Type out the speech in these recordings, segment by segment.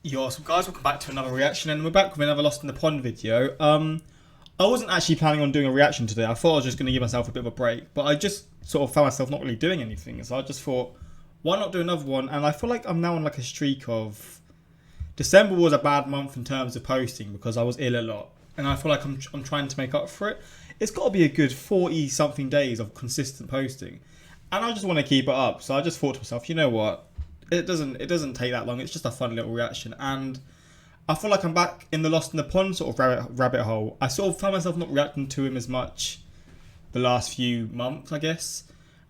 Yo, so guys, welcome back to another reaction, and we're back with another Lost in the Pond video. I wasn't actually planning on doing a reaction today. I thought I was just going to give myself a bit of a break, but I just sort of found myself not really doing anything. So I just thought, why not do another one? And I feel like I'm now on like a streak of... December was a bad month in terms of posting because I was ill a lot, and I feel like I'm trying to make up for it. It's got to be a good 40-something days of consistent posting, and I just want to keep it up. So I just thought to myself, you know what? It doesn't take that long. It's just a fun little reaction, and I feel like I'm back in the Lost in the Pond sort of rabbit hole. I sort of found myself not reacting to him as much the last few months, I guess.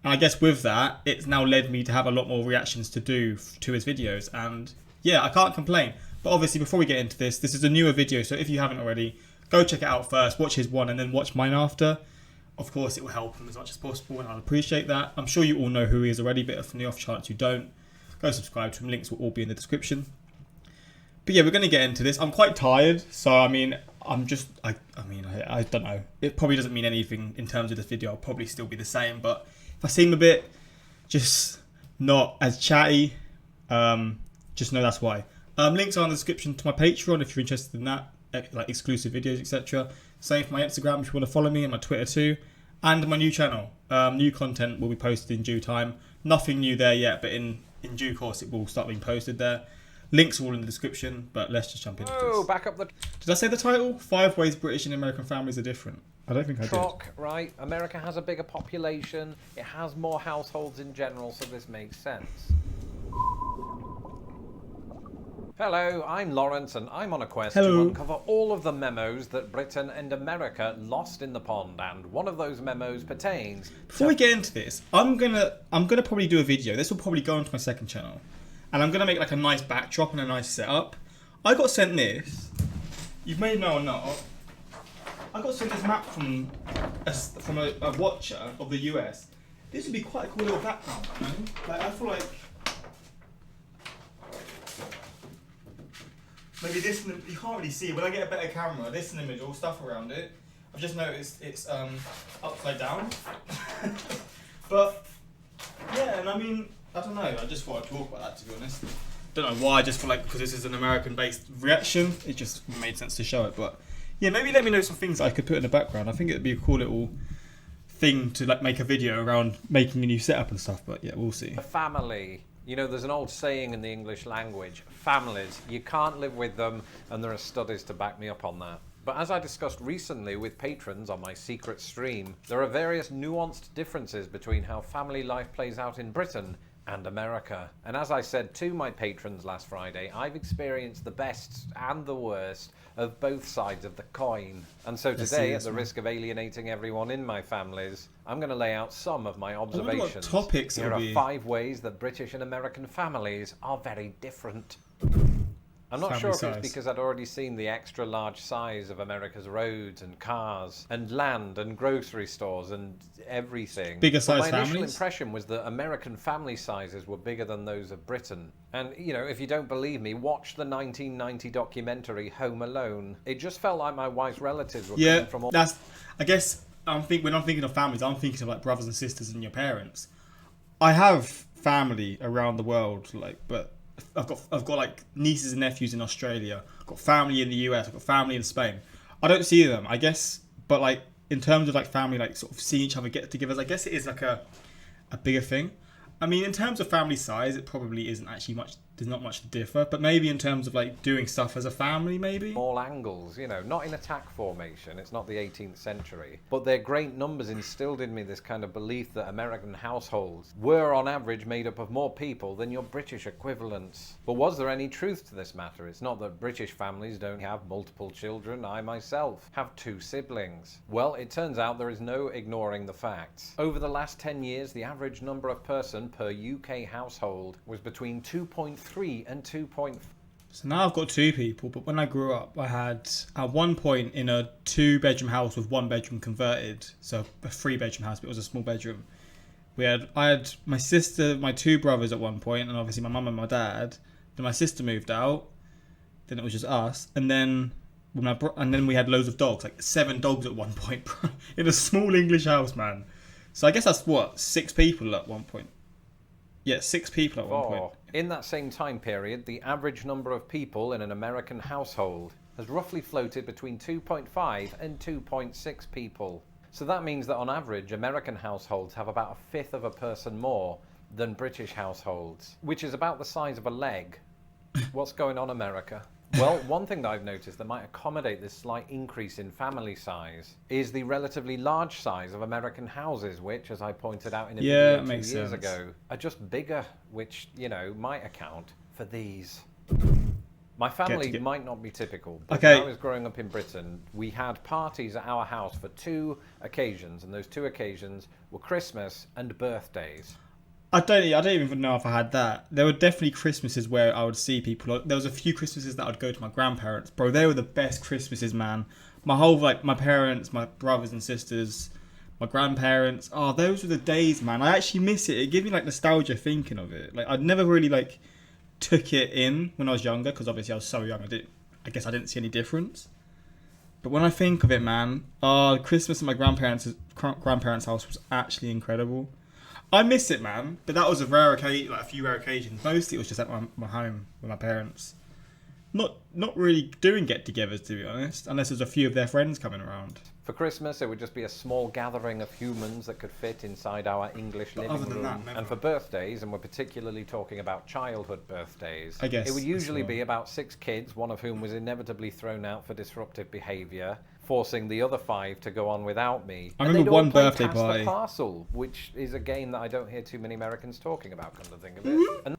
And I guess with that, it's now led me to have a lot more reactions to do to his videos, and yeah, I can't complain. But obviously, before we get into this is a newer video, so if you haven't already, go check it out first, watch his one, and then watch mine after. Of course, it will help him as much as possible, and I'll appreciate that. I'm sure you all know who he is already, but from the off chance you don't, go subscribe to him. Links will all be in the description. But yeah, we're going to get into this. I'm quite tired, so I mean, I don't know. It probably doesn't mean anything in terms of this video. I'll probably still be the same, but if I seem a bit just not as chatty, just know that's why. Links are in the description to my Patreon if you're interested in that, like exclusive videos, etc. Same for my Instagram if you want to follow me, and my Twitter too, and my new channel. New content will be posted in due time. Nothing new there yet, but in due course it will start being posted there. Links are all in the description, but let's just jump into this. Oh, back up the... Did I say the title? 5 Ways British and American Families Are Different. I don't think I did. Right? America has a bigger population. It has more households in general, so this makes sense. Hello, I'm Lawrence, and I'm on a quest to uncover all of the memos that Britain and America lost in the pond, and one of those memos pertains... Before we get into this, I'm gonna probably do a video. This will probably go onto my second channel, and I'm gonna make like a nice backdrop and a nice setup. I got sent this. You may know or not. I got sent this map from a watcher of the US. This would be quite a cool little background, man. Like I feel like. Maybe this, you can't really see it. When I get a better camera, this in the middle, stuff around it. I've just noticed it's upside down. But, yeah, and I mean, I don't know. I just thought I'd talk about that, to be honest. Don't know why, I just feel like because this is an American-based reaction, it just made sense to show it. But, yeah, maybe let me know some things that I could put in the background. I think it'd be a cool little thing to like make a video around making a new setup and stuff. But, yeah, we'll see. A family. You know, there's an old saying in the English language, families, you can't live with them, and there are studies to back me up on that. But as I discussed recently with patrons on my secret stream, there are various nuanced differences between how family life plays out in Britain and America. And as I said to my patrons last Friday, I've experienced the best and the worst of both sides of the coin. And so today, at the risk of alienating everyone in my families, I'm going to lay out some of my observations. Here are 5 ways that British and American families are very different. I'm not sure if it's because I'd already seen the extra large size of America's roads and cars and land and grocery stores and everything. Bigger size families? My initial families? impression was that American family sizes were bigger than those of Britain. And, you know, if you don't believe me, watch the 1990 documentary Home Alone. It just felt like my wife's relatives were coming from all... I guess, when I'm thinking of families, I'm thinking of like brothers and sisters and your parents. I have family around the world, like, but... I've got like nieces and nephews in Australia. I've got family in the US. I've got family in Spain. I don't see them, I guess, but like in terms of like family, like sort of seeing each other, get-togethers, I guess it is like a bigger thing. I mean, in terms of family size, it probably isn't actually much. There's not much to differ, but maybe in terms of like doing stuff as a family, maybe all angles, you know, not in attack formation. It's not the 18th century, but their great numbers instilled in me this kind of belief that American households were on average made up of more people than your British equivalents. But was there any truth to this matter? It's not that British families don't have multiple children. I myself have 2 siblings. Well, it turns out there is no ignoring the facts. Over the last 10 years, the average number of person per UK household was between 2.3 and 2.5. So now I've got 2 people, but when I grew up, I had at one point in a 2-bedroom house with 1 bedroom converted, so a 3-bedroom house, but it was a small bedroom. I had my sister, my 2 brothers at one point, and obviously my mum and my dad. Then my sister moved out. Then it was just us, and then we had loads of dogs, like 7 dogs at one point, in a small English house, man. So I guess that's what 6 people at one point. Yeah, 6 people at one point. In that same time period, the average number of people in an American household has roughly floated between 2.5 and 2.6 people. So that means that on average, American households have about a fifth of a person more than British households, which is about the size of a leg. What's going on, America? Well, one thing that I've noticed that might accommodate this slight increase in family size is the relatively large size of American houses, which, as I pointed out in a video 2 years ago, are just bigger, which, you know, might account for these. My family might not be typical, but when I was growing up in Britain, we had parties at our house for 2 occasions, and those 2 occasions were Christmas and birthdays. I don't even know if I had that. There were definitely Christmases where I would see people. There was a few Christmases that I'd go to my grandparents. Bro, they were the best Christmases, man. My whole, like, my parents, my brothers and sisters, my grandparents. Oh, those were the days, man. I actually miss it. It gave me, like, nostalgia thinking of it. Like, I'd never really, like, took it in when I was younger, because obviously I was so young. I guess I didn't see any difference. But when I think of it, man, Christmas at my grandparents' house was actually incredible. I miss it, man. But that was a few rare occasions. Mostly it was just at my home with my parents. Not really doing get-togethers, to be honest, unless there's a few of their friends coming around. For Christmas, it would just be a small gathering of humans that could fit inside our English living room. And for birthdays, and we're particularly talking about childhood birthdays, I guess it would usually be about 6 kids, one of whom was inevitably thrown out for disruptive behaviour, forcing the other 5 to go on without me. I remember one birthday Pass party. the Parcel, which is a game that I don't hear too many Americans talking about, come to think of it. And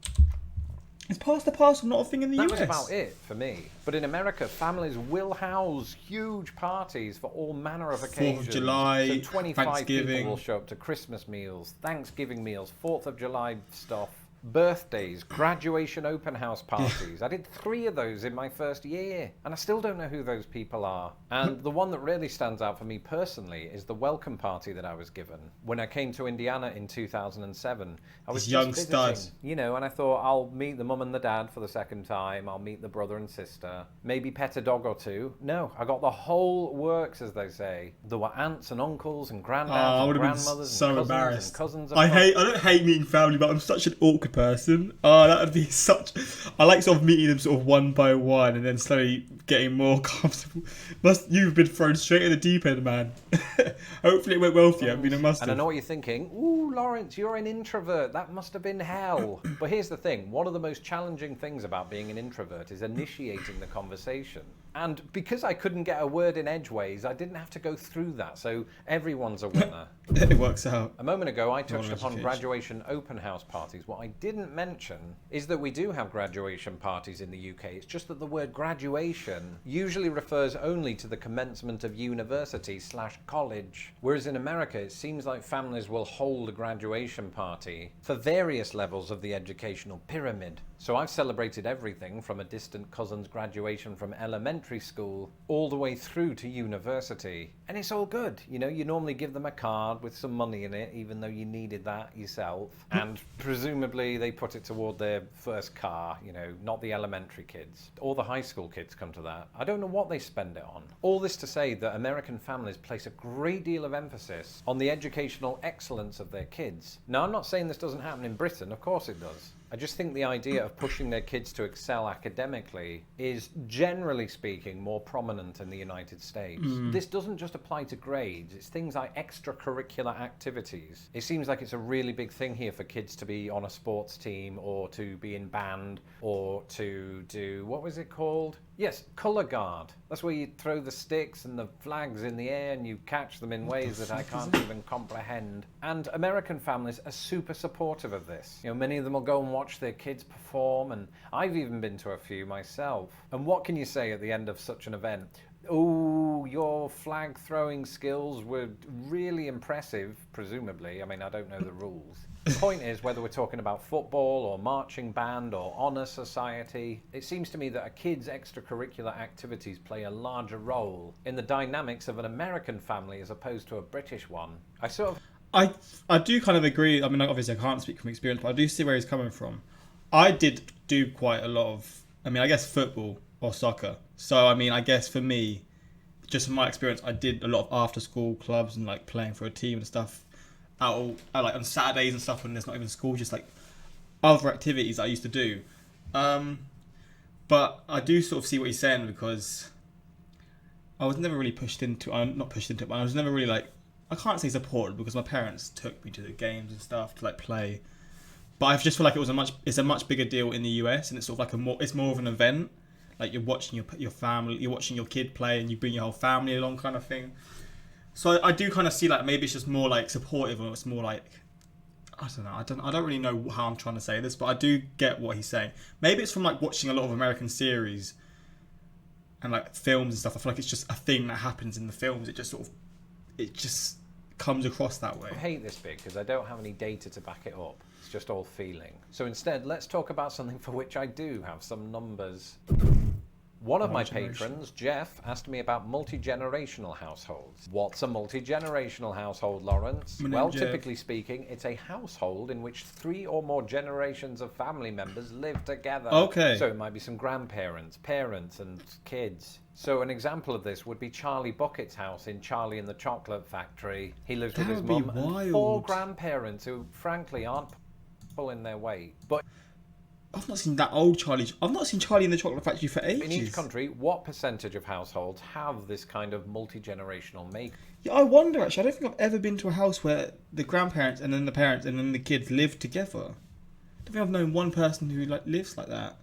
Is Pass the Parcel not a thing in the US? that was about it for me. But in America, families will house huge parties for all manner of occasions. 4th of July, so 25 Thanksgiving. people will show up to Christmas meals, Thanksgiving meals, 4th of July stuff, birthdays, graduation open house parties. I did 3 of those in my first year, and I still don't know who those people are. And the one that really stands out for me personally is the welcome party that I was given when I came to Indiana in 2007. I was young just stud. visiting, you know, and I thought I'll meet the mum and the dad for the second time. I'll meet the brother and sister, maybe pet a dog or 2. No, I got the whole works, as they say. There were aunts and uncles and granddads and grandmothers so and cousins embarrassed. and cousins. I don't hate meeting family, but I'm such an awkward person. Oh, that would be such. I like sort of meeting them sort of one by one and then slowly getting more comfortable. You've been thrown straight in the deep end, man. Hopefully it went well for you. I mean, it must have. And I know what you're thinking. Ooh, Lawrence, you're an introvert. That must have been hell. But here's the thing. One of the most challenging things about being an introvert is initiating the conversation. And because I couldn't get a word in edgeways, I didn't have to go through that. So everyone's a winner. It works out. A moment ago, I touched upon graduation open house parties. What I didn't mention is that we do have graduation parties in the UK. It's just that the word graduation usually refers only to the commencement of university/college. Whereas in America, it seems like families will hold a graduation party for various levels of the educational pyramid. So I've celebrated everything from a distant cousin's graduation from elementary school all the way through to university. And it's all good. You know, you normally give them a card with some money in it, even though you needed that yourself. And presumably they put it toward their first car, you know, not the elementary kids. Or the high school kids come to that. I don't know what they spend it on. All this to say that American families place a great deal of emphasis on the educational excellence of their kids. Now, I'm not saying this doesn't happen in Britain. Of course it does. I just think the idea of pushing their kids to excel academically is, generally speaking, more prominent in the United States. This doesn't just apply to grades, it's things like extracurricular activities. It seems like it's a really big thing here for kids to be on a sports team or to be in band or to do, what was it called? Yes, colour guard. That's where you throw the sticks and the flags in the air and you catch them in ways that I can't even comprehend. And American families are super supportive of this. You know, many of them will go and watch their kids perform, and I've even been to a few myself. And what can you say at the end of such an event? Oh, your flag throwing skills were really impressive, presumably. I mean, I don't know the rules. The point is, whether we're talking about football or marching band or honour society, it seems to me that a kid's extracurricular activities play a larger role in the dynamics of an American family as opposed to a British one. I do kind of agree. I mean, obviously I can't speak from experience, but I do see where he's coming from. I did do quite a lot of, I guess football or soccer. So, I guess for me, just from my experience, I did a lot of after school clubs and like playing for a team and stuff out like on Saturdays and stuff when there's not even school, just like other activities I used to do. But I do sort of see what he's saying, because I was never really pushed into. I'm not pushed into it, but I was never really like. I can't say supported, because my parents took me to the games and stuff to like play. But I just feel like it's a much bigger deal in the US, and it's sort of like it's more of an event. Like you're watching your family, you're watching your kid play, and you bring your whole family along, kind of thing. So I do kind of see like maybe it's just more like supportive, or it's more like, I don't know. I don't really know how I'm trying to say this, but I do get what he's saying. Maybe it's from like watching a lot of American series and like films and stuff. I feel like it's just a thing that happens in the films. It just comes across that way. I hate this bit because I don't have any data to back it up. It's just all feeling. So instead, let's talk about something for which I do have some numbers. One of my patrons, Jeff, asked me about multi-generational households. What's a multi-generational household, Lawrence? Well, typically speaking, it's a household in which 3 or more generations of family members live together. Okay. So it might be some grandparents, parents, and kids. So an example of this would be Charlie Bucket's house in Charlie and the Chocolate Factory. He lives with his mum and 4 grandparents who, frankly, aren't pulling their weight. But I've not seen that old Charlie. I've not seen Charlie in the Chocolate Factory for ages. in each country, what percentage of households have this kind of multi-generational make? Yeah, I wonder actually. I don't think I've ever been to a house where the grandparents and then the parents and then the kids live together. I don't think I've known one person who like lives like that.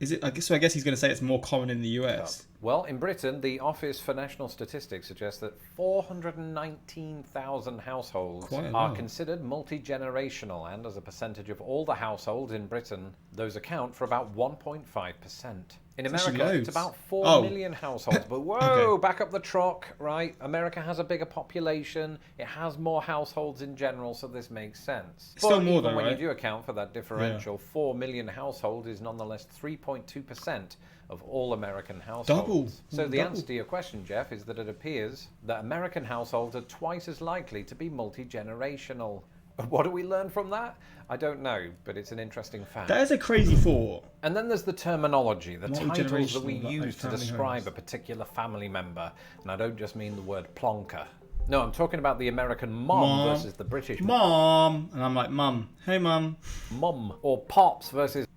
Is it? I guess he's going to say it's more common in the US. Well, in Britain, the Office for National Statistics suggests that 419,000 households are considered multi-generational, and as a percentage of all the households in Britain, those account for about 1.5%. In America, it's about 4 million households. But whoa, back up the truck, right? America has a bigger population. It has more households in general, so this makes sense. Still more though, when right? you do account for that differential, 4 million households is nonetheless 3.2% of all American households. Double. So the answer to your question, Jeff, is that it appears that American households are twice as likely to be multi-generational. What do we learn from that? I don't know, but it's an interesting fact. That is a crazy thought. And then there's the terminology, the titles that we use to describe a particular family member. And I don't just mean the word plonker. No, I'm talking about the American mom versus the British mom. And I'm like, mum. Hey, mum. Mum. Or pops versus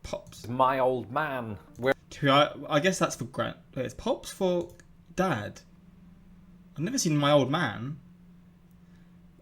pops. My old man. I guess that's for it's pops for dad. I've never seen my old man.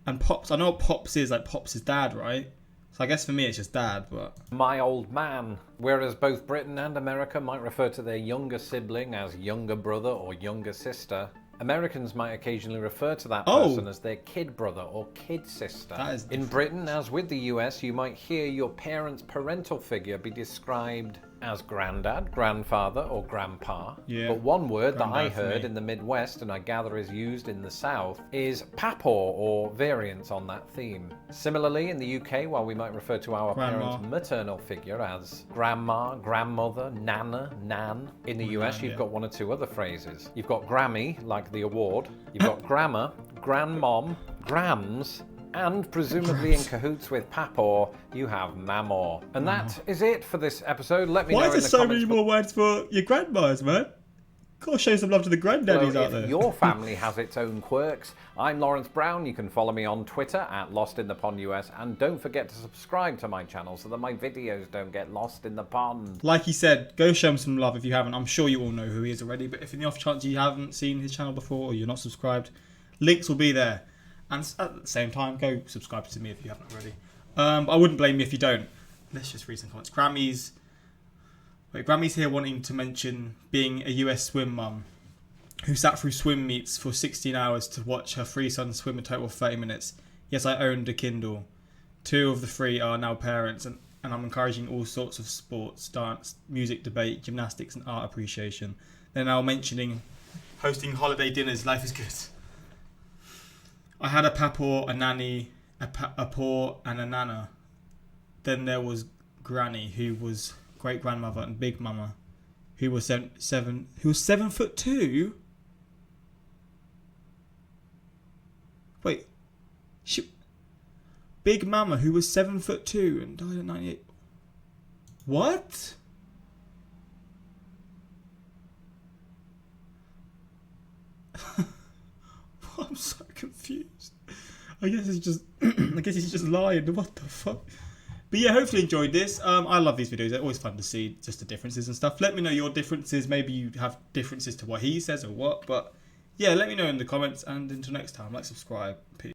And pops, I know what pops is, like pops is dad, right? So I guess for me it's just dad, but... My old man. Whereas both Britain and America might refer to their younger sibling as younger brother or younger sister, Americans might occasionally refer to that person as their kid brother or kid sister. In Britain, as with the US, you might hear your parent's parental figure be described as granddad, grandfather, or grandpa. Yeah. But one word that I heard in the Midwest, and I gather is used in the South, is papaw, or variants on that theme. Similarly, in the UK, while we might refer to our parents' maternal figure as grandma, grandmother, nana, nan, in the US you've got 1 or 2 other phrases. You've got Grammy, like the award. You've got grandma, grandmom, grams, and presumably in cahoots with Papaw, you have Mamaw. And that is it for this episode. Let me know in the comments. Why is there so many more words for your grandmas, man? Gotta show some love to the granddaddies out there. If your family has its own quirks, I'm Lawrence Brown. You can follow me on Twitter at LostInThePondUS, and don't forget to subscribe to my channel so that my videos don't get lost in the pond. Like he said, go show him some love if you haven't. I'm sure you all know who he is already, but if in the off chance you haven't seen his channel before or you're not subscribed, links will be there. And at the same time, go subscribe to me if you haven't already. But I wouldn't blame you if you don't. Let's just read some comments. Grammy's here wanting to mention being a US swim mum who sat through swim meets for 16 hours to watch her 3 sons swim a total of 30 minutes. Yes, I owned a Kindle. 2 of the 3 are now parents, and I'm encouraging all sorts of sports, dance, music, debate, gymnastics, and art appreciation. They're now mentioning hosting holiday dinners. Life is good. I had a papaw, a nanny, a paw, and a nana. Then there was Granny, who was great grandmother, and Big Mama, who was 7'2". Wait, Big Mama, who was 7'2" and died at 98. What? I'm so confused. I guess it's just, I guess he's just lying. What the fuck? But yeah, hopefully you enjoyed this. I love these videos. They're always fun to see just the differences and stuff. Let me know your differences. Maybe you have differences to what he says or what. But yeah, let me know in the comments. And until next time, like, subscribe. Peace.